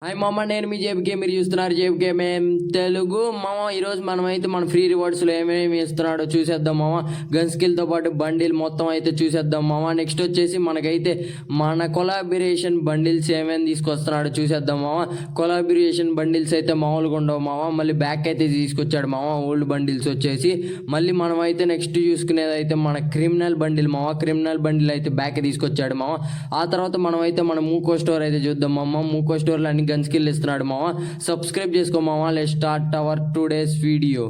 Hi మామ, నేను మీ జేబుకే, మీరు చూస్తున్నారు జేబుకే మేము తెలుగు. మామ ఈరోజు మనమైతే మన ఫ్రీ రివార్డ్స్లో ఏమేమి ఇస్తున్నాడో చూసేద్దాం మామ. గన్ స్కిల్తో పాటు బండిల్ మొత్తం అయితే చూసేద్దాం మామ. నెక్స్ట్ వచ్చేసి మనకైతే మన కొలాబరేషన్ బండిల్స్ ఏమేమి తీసుకొస్తున్నాడో చూసేద్దాం మామ. కొలాబరేషన్ బండిల్స్ అయితే మామూలుగా ఉండవు మామ. మళ్ళీ బ్యాక్ అయితే తీసుకొచ్చాడు మామ ఓల్డ్ బండిల్స్ వచ్చేసి. మళ్ళీ మనమైతే నెక్స్ట్ చూసుకునేది అయితే మన క్రిమినల్ బండిల్ మామ. క్రిమినల్ బండిల్ అయితే బ్యాక్ తీసుకొచ్చాడు మామ. ఆ తర్వాత మనమైతే మన మూకో స్టోర్ అయితే చూద్దాం మామ. మూకో స్టోర్లో అన్ని గన్ స్కిల్ ఇస్తున్నాడు మామ. సబ్స్క్రైబ్ చేసుకో మామ. Let's start our today's video.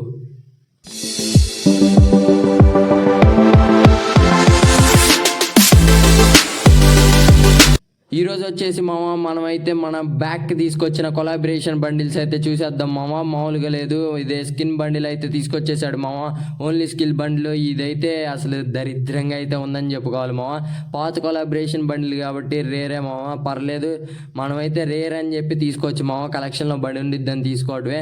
ఈరోజు వచ్చేసి మామ మనమైతే మన బ్యాక్ తీసుకొచ్చిన కొలాబరేషన్ బండిల్స్ అయితే చూసేద్దాం మామ. మామూలుగా లేదు, ఇదే స్కిన్ బండిల్ అయితే తీసుకొచ్చేసాడు మామ. ఓన్లీ స్కిల్ బండిల్ ఇదైతే అసలు దరిద్రంగా అయితే ఉందని చెప్పుకోవాలి మామ. పాత కొలాబరేషన్ బండిల్ కాబట్టి రేరే మామ, పర్లేదు. మనమైతే రేర్ అని చెప్పి తీసుకోవచ్చు మామ. కలెక్షన్లో బండి ఉండిద్దని తీసుకోవడమే.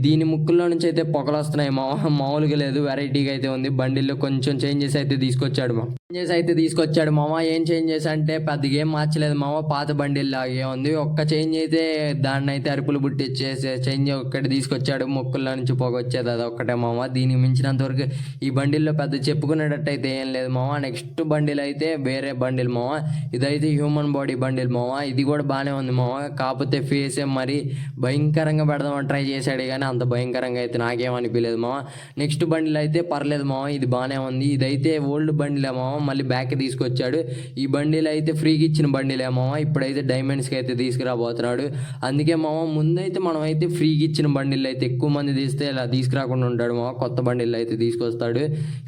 దీని ముక్కుల్లో నుంచి అయితే పొగలు వస్తున్నాయి మామ. మామూలుగా లేదు, వెరైటీగా అయితే ఉంది. బండిల్లో కొంచెం చేంజెస్ అయితే తీసుకొచ్చాడు మామ. ఏం చేంజెస్ అంటే పెద్దగా ఏం మార్చలేదు మామ. పాత బండిల్ లాగే ఉంది. ఒక్క చేంజ్ అయితే దాన్ని అయితే అరుపులు పుట్టించేసే చేంజ్ ఒక్కటి తీసుకొచ్చాడు. మొక్కుల్లో నుంచి పొగ వచ్చేది, అది ఒక్కటే మామ. దీనికి మించినంత వరకు ఈ బండిల్లో పెద్ద చెప్పుకునేటట్టు అయితే ఏం లేదు మామ. నెక్స్ట్ బండిల్ అయితే వేరే బండిల్ మామ. ఇదైతే హ్యూమన్ బాడీ బండిల్ మామ. ఇది కూడా బాగానే ఉంది మామ. కాకపోతే ఫేసే మరి భయంకరంగా పెడదామని ట్రై చేశాడు, కానీ అంత భయంకరంగా అయితే నాకేమనిపించలేదు మామ. నెక్స్ట్ బండిల్ అయితే పర్లేదు మామ, ఇది బాగానే ఉంది. ఇదైతే ఓల్డ్ బండిలే మామ, మళ్ళీ బ్యాక్ తీసుకొచ్చాడు. ఈ బండిల్ అయితే ఫ్రీగా ఇచ్చిన బండిలే మామ. ఇప్పుడైతే డైమండ్స్కి అయితే తీసుకురాబోతున్నాడు. అందుకే మామ ముందైతే మనం అయితే ఫ్రీగా ఇచ్చిన బండిల్ అయితే ఎక్కువ మంది తీస్తే ఇలా తీసుకురాకుండా ఉంటాడు మామ. కొత్త బండిల్ అయితే తీసుకొస్తాడు.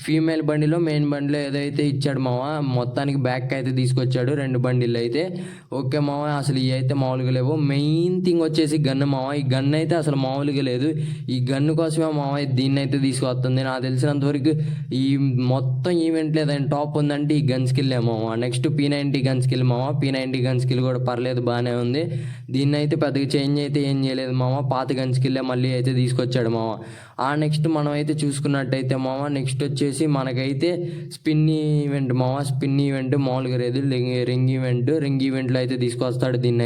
ఫీమేల్ బండిలో మెయిన్ బండిలో ఏదైతే ఇచ్చాడు మామ, మొత్తానికి బ్యాక్ అయితే తీసుకొచ్చాడు 2 బండిల్ అయితే. ఓకే మామ, అసలు ఇవి అయితే మామూలుగా లేవు. మెయిన్ థింగ్ వచ్చేసి గన్ను మామ. ఈ గన్ అయితే అసలు మామూలుగా లేదు. ఈ గన్ను కోసమే మామ దీన్ని అయితే తీసుకొస్తుంది. నాకు తెలిసినంత వరకు ఈ మొత్తం ఈవెంట్ లేదని టాప్ ఉందంటే ఈ గన్ స్కిల్ ఏమో. నెక్స్ట్ P90 గన్ స్కిల్ మామ. P90 గన్ స్కిల్ కూడా పర్లేదు, బాగానే ఉంది. దీన్ని అయితే పెద్దగా చేంజ్ అయితే ఏం చేయలేదు మామ. పాత గన్ స్కిల్లే మళ్ళీ అయితే తీసుకొచ్చాడు మామ. నెక్స్ట్ మనం అయితే చూసుకున్నట్టయితే మామ, నెక్స్ట్ వచ్చేసి మనకైతే స్పిన్ ఈవెంట్ మామ. స్పిన్ ఈవెంట్ మామూలుగా లేదు, రింగ్ ఈవెంట్లో అయితే తీసుకొస్తాడు దీన్ని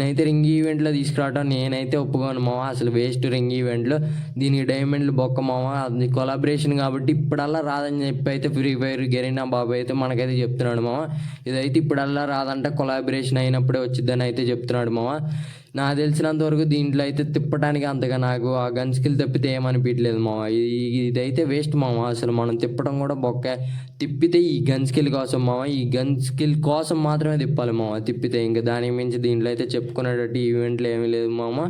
అయితే రింగ్ ఈవెంట్లో తీసుకురావడం నేనైతే ఒప్పుకోను మామ. అసలు వేస్ట్ రింగ్ ఈవెంట్లో. దీనికి డైమండ్లు బొక్క మామ. అది కొలాబరేషన్ కాబట్టి ఇప్పుడల్లా రాదని చెప్పి అయితే ఫ్రీ ఫైర్ గెరీనా బాబు అయితే మనకైతే చెప్తున్నాడు మామ. ఇదైతే ఇప్పుడల్లా రాదంటే కొలాబరేషన్ అయినప్పుడే వచ్చిద్దని అయితే చెప్తున్నాడు మామ. నాకు తెలిసినంత వరకు దీంట్లో అయితే తిప్పడానికి అంతగా నాకు ఆ గన్ స్కిల్ తప్పితే ఏమనిపించలేదు మామ. ఇదైతే వేస్ట్ మామ. అసలు మనం తిప్పడం కూడా బొక్క. తిప్పితే ఈ గన్ స్కిల్ కోసం మామ, ఈ గన్ స్కిల్ కోసం మాత్రమే తిప్పాలి మామ తిప్పితే. ఇంకా దానికి మించి దీంట్లో అయితే చెప్పుకునేటట్టు ఈవెంట్లు ఏమీ లేదు మామ.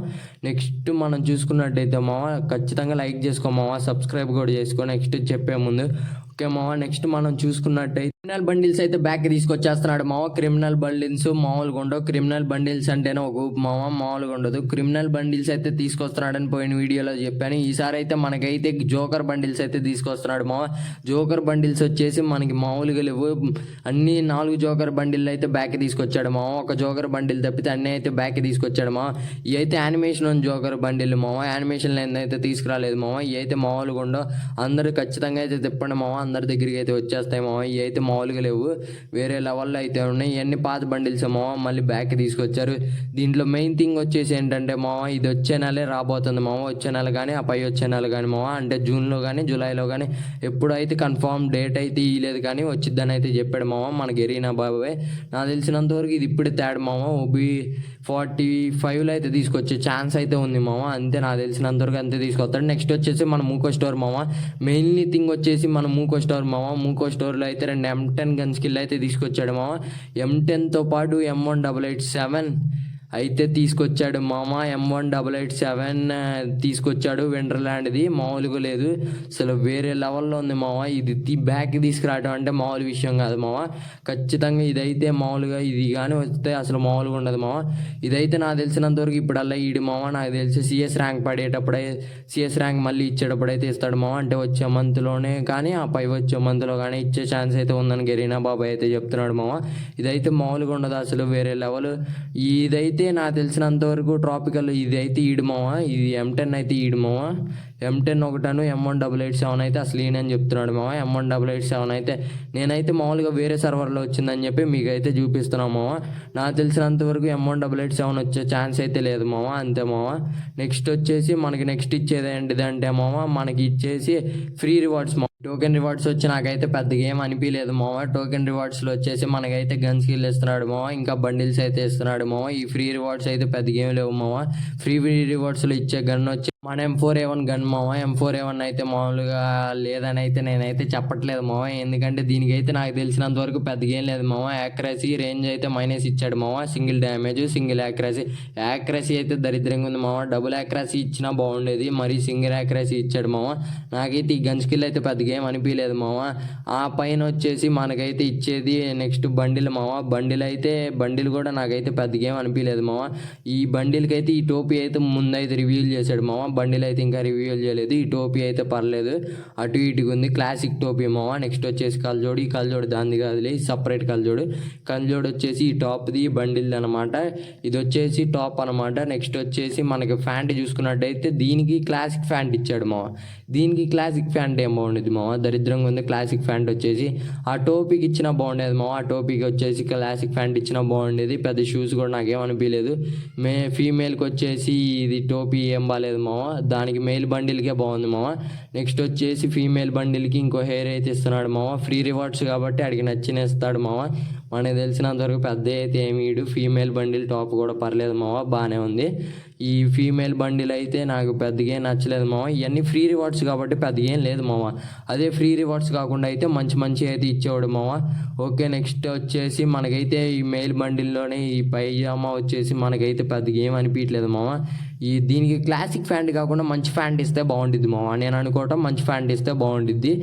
నెక్స్ట్ మనం చూసుకున్నట్టయితే మామ, ఖచ్చితంగా లైక్ చేసుకో మామ, సబ్స్క్రైబ్ కూడా చేసుకో నెక్స్ట్ చెప్పే ముందు. ఓకే మామ, నెక్స్ట్ మనం చూసుకున్నట్టయితే క్రిమినల్ బండిల్స్ అయితే బ్యాక్ తీసుకొచ్చేస్తున్నాడు మామ. క్రిమినల్ బండిల్స్ మామూలుగా ఉండవు. క్రిమినల్ బండిల్స్ అంటేనే ఒక మామ, మామూలుగా ఉండదు. క్రిమినల్ బండిల్స్ అయితే తీసుకొస్తున్నాడని పోయిన వీడియోలో చెప్పాను. ఈసారి అయితే మనకైతే జోకర్ బండిల్స్ అయితే తీసుకొస్తున్నాడు మామ. జోకర్ బండిల్స్ వచ్చేసి మనకి మామూలుగా లేవు. అన్ని 4 జోకర్ బండిల్ అయితే బ్యాక్ తీసుకొచ్చాడు మామ. ఒక జోకర్ బండిల్ తప్పితే అన్నీ అయితే బ్యాక్ తీసుకొచ్చాడు మామ. ఇవి అయితే యానిమేషన్ ఉన్న జోకర్ బండిల్ మామ. యానిమేషన్ అయితే తీసుకురాలేదు మామ. ఇవి అయితే మామూలుగా ఉండవు. అందరూ ఖచ్చితంగా అయితే తిప్పండి మామ, అందరి దగ్గరికి అయితే వచ్చేస్తాయి మామ. ఇవి అయితే మామూలుగా లేవు, వేరే లెవెల్లో అయితే ఉన్నాయి. ఇవన్నీ పాత బండిల్స్ మామ, మళ్ళీ బ్యాక్ తీసుకొచ్చారు. దీంట్లో మెయిన్ థింగ్ వచ్చేసి ఏంటంటే మామ, ఇది వచ్చే నెలే రాబోతుంది మామ. వచ్చే నెల కానీ ఆ పై వచ్చే నెల కానీ మామ, అంటే జూన్లో కానీ జూలైలో కానీ ఎప్పుడైతే కన్ఫామ్ డేట్ అయితే ఇవ్వలేదు, కానీ వచ్చిద్దని అయితే చెప్పాడు మామ మన గెరీనా బాబాయ్. నాకు తెలిసినంతవరకు ఇది ఇప్పుడు తేడు మామ. OB 45లో అయితే తీసుకొచ్చే ఛాన్స్ అయితే ఉంది మామ. అంతే, నాకు తెలిసినంతవరకు అంతే తీసుకొస్తాడు. నెక్స్ట్ వచ్చేసి మన మూకో స్టోర్ మామ. మెయిన్లీ థింగ్ వచ్చేసి మన మూకో స్టోర్ మామ. మూకో స్టోర్లో అయితే 2 M10 గన్ స్కిల్ అయితే తీసుకొచ్చాడు మామ. M10తో పాటు M1887 అయితే తీసుకొచ్చాడు మామ. M1887 తీసుకొచ్చాడు విండర్ల్యాండ్ది. మామూలుగా లేదు, అసలు వేరే లెవెల్లో ఉంది మామ. ఇది బ్యాక్ తీసుకురావడం అంటే మామూలు విషయం కాదు మామ. ఖచ్చితంగా ఇదైతే మామూలుగా ఇది కానీ వస్తే అసలు మామూలుగా ఉండదు మామ. ఇదైతే నాకు తెలిసినంతవరకు ఇప్పుడల్లా ఈడు మామ. నాకు తెలిసి CS ర్యాంక్ పడేటప్పుడే, CS ర్యాంక్ మళ్ళీ ఇచ్చేటప్పుడైతే ఇస్తాడు మామ. అంటే వచ్చే మంత్లోనే కానీ ఆ పై వచ్చే మంత్లో కానీ ఇచ్చే ఛాన్స్ అయితే ఉందని గెరీనా బాబాయ్ అయితే చెప్తున్నాడు మామ. ఇదైతే మామూలుగా ఉండదు, అసలు వేరే లెవెల్. ఇదైతే ఇదైతే నాకు తెలిసినంత వరకు ట్రాపికల్ ఇది అయితే ఈడు మామ, ఇది M10 అయితే ఈడు మామ. M10 ఒకటను M1887 అయితే అసలు ఈయనని చెప్తున్నాడు మామ. M1887 అయితే నేనైతే మామూలుగా వేరే సర్వర్లో వచ్చిందని చెప్పి మీకు అయితే చూపిస్తున్నాను మామ. నాకు తెలిసినంత వరకు M1887 వచ్చే ఛాన్స్ అయితే లేదు మామ, అంతే మామ. నెక్స్ట్ వచ్చేసి మనకి నెక్స్ట్ ఇచ్చేది ఏంటిదంటే మామ, మనకి ఇచ్చేసి ఫ్రీ రివార్డ్స్ మామ. టోకెన్ రివార్డ్స్ వచ్చి నాకైతే పెద్దగా ఏం అనిపించలేదు మామ. టోకెన్ రివార్డ్స్లో వచ్చేసి మనకైతే గన్ స్కిల్ ఇస్తున్నాడు మామ, ఇంకా బండిల్స్ అయితే ఇస్తున్నాడు మామ. ఈ ఫ్రీ రివార్డ్స్ అయితే పెద్దగా ఏం లేవు మామ. ఫ్రీ రివార్డ్స్లో ఇచ్చే గన్ వచ్చి మన M4A1 గన్ మామ. M4A1 అయితే మామూలుగా లేదని అయితే నేనైతే చెప్పట్లేదు మామ, ఎందుకంటే దీనికైతే నాకు తెలిసినంత వరకు పెద్దగా ఏం లేదు మామ. యాక్యురసీ రేంజ్ అయితే మైనస్ ఇచ్చాడు మామ, సింగిల్ డ్యామేజ్ సింగిల్ యాక్యురసీ అయితే దరిద్రంగా ఉంది మామ. డబుల్ యాక్యురసీ ఇచ్చినా బాగుండేది, మరి సింగిల్ యాక్యురసీ ఇచ్చాడు మామ. నాకైతే ఈ గన్ స్కిల్ అయితే పెద్దగా ఏం అనిపించలేదు మామ. ఆ పైన వచ్చేసి మనకైతే ఇచ్చేది నెక్స్ట్ బండిల్ మామ. బండిల్ కూడా నాకైతే పెద్దగా ఏం అనిపించలేదు మామ. ఈ బండిల్కి అయితే ఈ టోపీ అయితే ముందైతే రివీల్ చేశాడు మామ, బండిల్ అయితే ఇంకా రివీల్ చేయలేదు. ఈ టోపీ అయితే పర్లేదు, అటు ఇటుగా ఉంది, క్లాసిక్ టోపీ మామ. నెక్స్ట్ వచ్చేసి కళ్ళజోడు, ఈ కళ్ళజోడు దాన్ని కాదులే, సపరేట్ కళ్ళజోడు వచ్చేసి ఈ టాప్ది బండిల్ అనమాట. ఇది వచ్చేసి టాప్ అనమాట. నెక్స్ట్ వచ్చేసి మనకి ఫ్యాంట్ చూసుకున్నట్టయితే దీనికి క్లాసిక్ ఫ్యాంట్ ఇచ్చాడు మామ. దీనికి క్లాసిక్ ఫ్యాంట్ ఏం బాగుండేది మామ, దరిద్రంగా ఉంది క్లాసిక్ ఫ్యాంట్ వచ్చేసి. ఆ టోపీకి ఇచ్చినా బాగుండేది మామ, ఆ టోపీకి వచ్చేసి క్లాసిక్ ఫ్యాంట్ ఇచ్చినా బాగుండేది. పెద్ద షూస్ కూడా నాకేమనిపించలేదు. ఫీమేల్కి వచ్చేసి ఇది టోపీ ఏం బాగాలేదు మామ, దానికి మేల్ బండిల్కే బాగుంది మామ. నెక్స్ట్ వచ్చేసి ఫీమేల్ బండిల్కి ఇంకో హెయిర్ అయితే ఇస్తున్నాడు మామ. ఫ్రీ రివార్డ్స్ కాబట్టి అడిగి నచ్చిన ఇస్తాడు మామ. మనకు తెలిసినంతవరకు పెద్ద అయితే ఏమీడు. ఫీమేల్ బండిల్ టాప్ కూడా పర్లేదు మామ, బాగానే ఉంది. ఈ ఫీమేల్ బండిల్ అయితే నాకు పెద్దగా నచ్చలేదు మామ. ఇవన్నీ ఫ్రీ రివార్డ్స్ కాబట్టి పెద్దగా ఏం లేదు మామ. అదే ఫ్రీ రివార్డ్స్ కాకుండా అయితే మంచి అయితే ఇచ్చేవాడు మామ. ఓకే, నెక్స్ట్ వచ్చేసి మనకైతే ఈ మెయిల్ బండిల్లోనే ఈ పైజామా వచ్చేసి మనకైతే పెద్దగా ఏం అనిపించలేదు మామ. దీనికి క్లాసిక్ ఫ్యాంట్ కాకుండా మంచి ఫ్యాంట్ ఇస్తే బాగుంటుంది మామ, నేను అనుకోవటం మంచి ఫ్యాంట్ ఇస్తే బాగుంటుంది.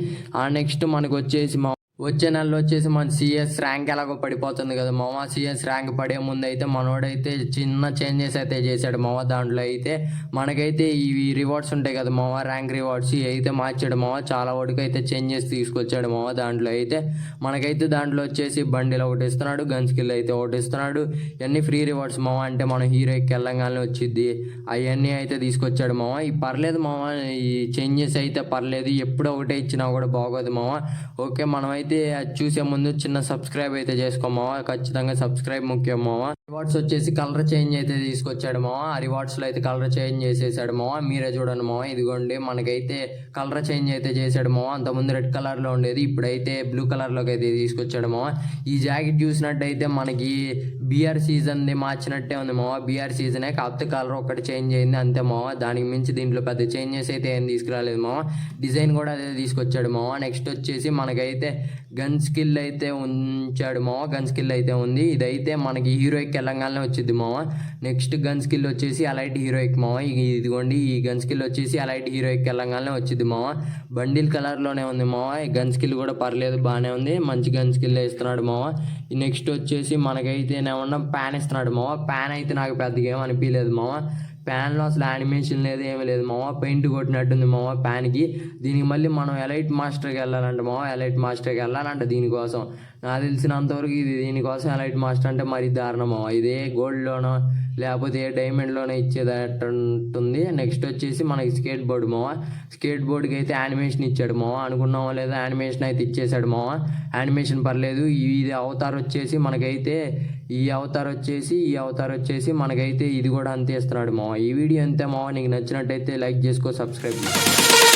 నెక్స్ట్ మనకు వచ్చేసి వచ్చే నెలలో వచ్చేసి మన సిఎస్ ర్యాంక్ ఎలాగో పడిపోతుంది కదా మామ. సిఎస్ ర్యాంక్ పడే ముందు అయితే మనోడైతే చిన్న చేంజెస్ అయితే చేశాడు మామ. దాంట్లో అయితే మనకైతే ఇవి రివార్డ్స్ ఉంటాయి కదా మామ, ర్యాంక్ రివార్డ్స్ అయితే మార్చాడు మామ. చాలా వరకు అయితే చేంజెస్ తీసుకొచ్చాడు మామ. దాంట్లో అయితే మనకైతే దాంట్లో వచ్చేసి బండిల్ ఒకటి ఇస్తున్నాడు, గన్ స్కిల్ అయితే ఒకటి ఇస్తున్నాడు. ఇవన్నీ ఫ్రీ రివార్డ్స్ మామ, అంటే మనం హీరోకి వెళ్ళంగానే వచ్చింది అవన్నీ అయితే తీసుకొచ్చాడు మామ. ఈ పర్లేదు మామ, ఈ చేంజెస్ అయితే పర్లేదు, ఎప్పుడో ఒకటే ఇచ్చినా కూడా బాగోదు మామ. ఓకే, మనం అయితే అది చూసే ముందు చిన్న సబ్స్క్రైబ్ అయితే చేసుకోమావా, ఖచ్చితంగా సబ్స్క్రైబ్ ముఖ్యం మావా. రివార్డ్స్ వచ్చేసి కలర్ చేంజ్ అయితే తీసుకొచ్చాడు మావా. ఆ రివార్డ్స్లో అయితే కలర్ చేంజ్ చేసేసాడు మావా. మీరే చూడండి మావా, ఇదిగోండి మనకైతే కలర్ చేంజ్ అయితే చేశాడు మావా. అంతకుముందు రెడ్ కలర్లో ఉండేది, ఇప్పుడైతే బ్లూ కలర్లోకి అయితే తీసుకొచ్చాడు మావా. ఈ జాకెట్ చూసినట్టయితే మనకి బిఆర్ సీజన్ది మార్చినట్టే ఉంది మావా. బిఆర్ సీజనే, కాకపోతే కలర్ ఒకటి చేంజ్ అయింది అంతే మావా. దానికి మించి దీంట్లో పెద్ద చేంజెస్ అయితే ఏం తీసుకురాలేదు మావా. డిజైన్ కూడా అదే తీసుకొచ్చాడు మావా. నెక్స్ట్ వచ్చేసి మనకైతే గన్ స్కిల్ అయితే ఉంచాడు మావా. గన్ స్కిల్ అయితే ఉంది, ఇదైతే మనకి హీరోయిక్ తెలంగాణలో వచ్చింది మావా. నెక్స్ట్ గన్ స్కిల్ వచ్చేసి అలైట్ హీరోయిక్ మావా. ఇదిగోండి ఈ గన్ స్కిల్ వచ్చేసి అలైట్ హీరోయిక్ తెలంగాణలో వచ్చింది మావా. బండిల్ కలర్లోనే ఉంది మావా. ఈ గన్ స్కిల్ కూడా పర్లేదు, బాగానే ఉంది, మంచి గన్ స్కిల్ ఇస్తున్నాడు మావా. నెక్స్ట్ వచ్చేసి మనకైతే ఏమన్నా ప్యాన్ ఇస్తున్నాడు మావా. ప్యాన్ అయితే నాకు పెద్దగా ఏం అనిపించలేదు మావా. ప్యాన్లో అసలు యానిమేషన్ లేదు, ఏమీ లేదు మావా. పెయింట్ కొట్టినట్టుంది మావా ప్యాన్కి. దీనికి మళ్ళీ మనం ఎలైట్ మాస్టర్కి వెళ్ళాలంట మావా. ఎలైట్ మాస్టర్కి వెళ్ళాలంట దీనికోసం. నాకు తెలిసినంతవరకు ఇది దీనికోసం ఎలైట్ మాస్టర్ అంటే మరీ దారుణం మావా. ఇదే గోల్డ్లోనో లేకపోతే ఏ డైమండ్లోనో ఇచ్చేదట్టుంది. నెక్స్ట్ వచ్చేసి మనకి స్కేట్ బోర్డు మావా. స్కేట్ బోర్డుకి అయితే యానిమేషన్ ఇచ్చాడు మావా. అనుకున్నామో లేదా యానిమేషన్ అయితే ఇచ్చేసాడు మావా. యానిమేషన్ పర్లేదు. ఇది అవతార్ వచ్చేసి మనకైతే ఈ అవతార్ వచ్చేసి మనకైతే ఇది కూడా అంతే ఇస్తున్నాడు మావా. ఈ వీడియో అంతే మావా. నీకు నచ్చినట్టయితే లైక్ చేసుకో, సబ్స్క్రైబ్ చేసుకో.